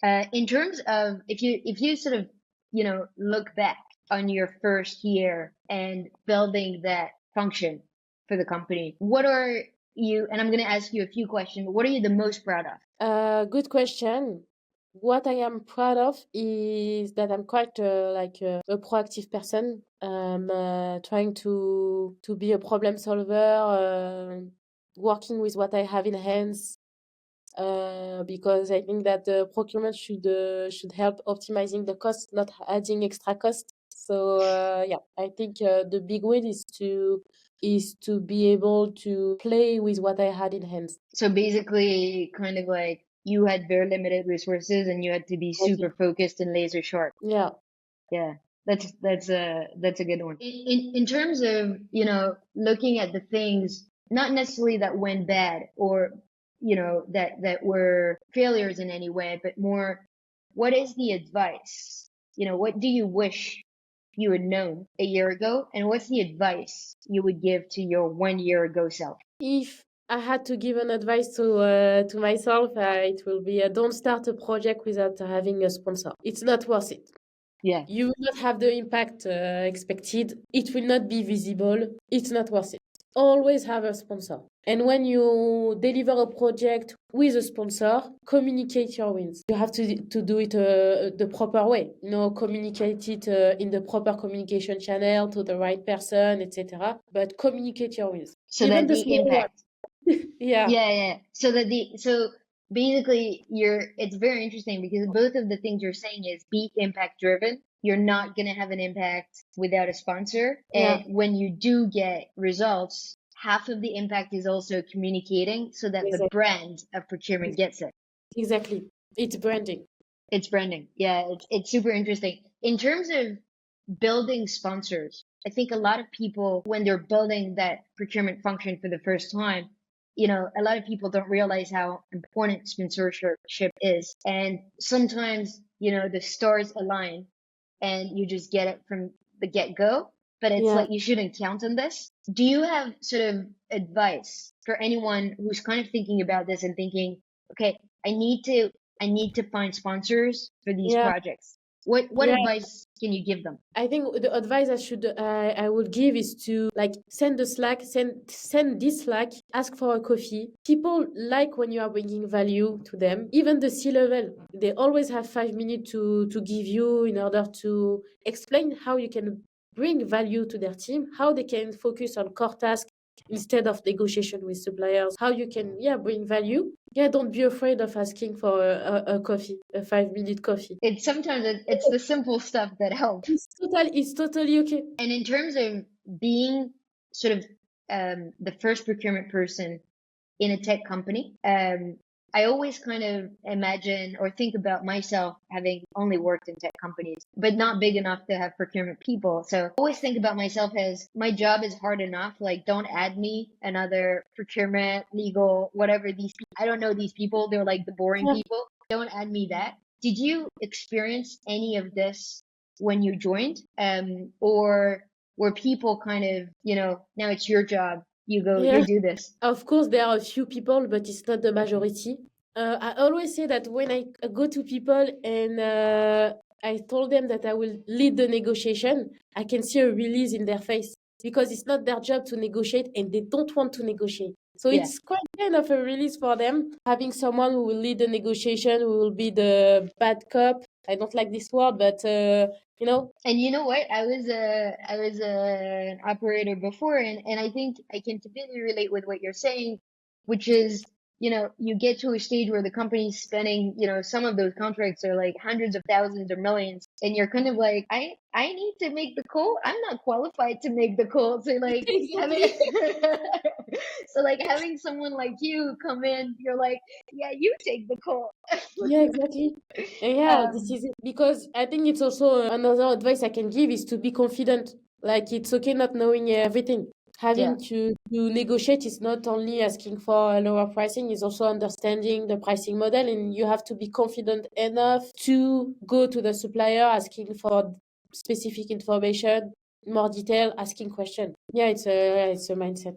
In terms of if you sort of look back on your first year and building that function for the company, what are you, and I'm going to ask you a few questions, what are you the most proud of? Good question. What I am proud of is that I'm quite a proactive person. Trying to be a problem solver, working with what I have in hands. Because I think that the procurement should help optimizing the cost, not adding extra cost. So yeah, I think the big win is to be able to play with what I had in hands. So basically, kind of like you had very limited resources and you had to be Okay. super focused and laser sharp. Yeah. Yeah, that's a good one. In terms of, looking at the things, not necessarily that went bad or, that were failures in any way, but more, what is the advice? What do you wish you had known a year ago? And what's the advice you would give to your 1 year ago self? If I had to give an advice to myself, it will be don't start a project without having a sponsor. It's not worth it. Yeah. You will not have the impact expected. It will not be visible. It's not worth it. Always have a sponsor. And when you deliver a project with a sponsor, communicate your wins. You have to do it the proper way. Communicate it in the proper communication channel to the right person, etc. But communicate your wins. So Even that the the small one. impact. Yeah. Yeah, yeah. So basically it's very interesting because both of the things you're saying is be impact driven. You're not going to have an impact without a sponsor. Yeah. And when you do get results, half of the impact is also communicating so that the Exactly. brand of procurement gets it. Exactly. It's branding. It's branding. Yeah, it's super interesting. In terms of building sponsors, I think a lot of people, when they're building that procurement function for the first time, a lot of people don't realize how important sponsorship is. And sometimes, the stars align and you just get it from the get-go, but it's Yeah. like you shouldn't count on this. Do you have sort of advice for anyone who's kind of thinking about this and thinking, okay, I need to I need to find sponsors for these Yeah. projects? What Yeah. advice can you give them? I think the advice I would give is to send a Slack, send this Slack, ask for a coffee. People like when you are bringing value to them. Even the C-level, they always have 5 minutes to give you in order to explain how you can bring value to their team, how they can focus on core tasks instead of negotiation with suppliers, how you can bring value. Yeah, don't be afraid of asking for a coffee, a 5 minute coffee. It's sometimes it's the simple stuff that helps. It's totally okay. And in terms of being sort of the first procurement person in a tech company, I always kind of imagine or think about myself having only worked in tech companies, but not big enough to have procurement people. So I always think about myself as my job is hard enough. Like, don't add me another procurement, legal, whatever these people. I don't know these people. They're like the boring Yeah. people. Don't add me that. Did you experience any of this when you joined? Or were people kind of, now it's your job. You go, Yeah. you do this. Of course, there are a few people, but it's not the majority. I always say that when I go to people and I told them that I will lead the negotiation, I can see a release in their face because it's not their job to negotiate and they don't want to negotiate. So Yeah. it's quite kind of a release for them having someone who will lead the negotiation, who will be the bad cop. I don't like this word, but you know, And you know what? I was an operator before, and I think I can completely relate with what you're saying, which is, you get to a stage where the company's spending, some of those contracts are like hundreds of thousands or millions, and you're kind of like, I need to make the call. I'm not qualified to make the call. So like having exactly. so like having someone like you come in, you're like, yeah, you take the call. Yeah, exactly. And yeah, this Um, is it. Because I think it's also another advice I can give is to be confident. Like it's okay not knowing everything. yeah. Having to negotiate is not only asking for a lower pricing, it's also understanding the pricing model, and you have to be confident enough to go to the supplier asking for specific information, more detail, asking question. Yeah, it's a mindset.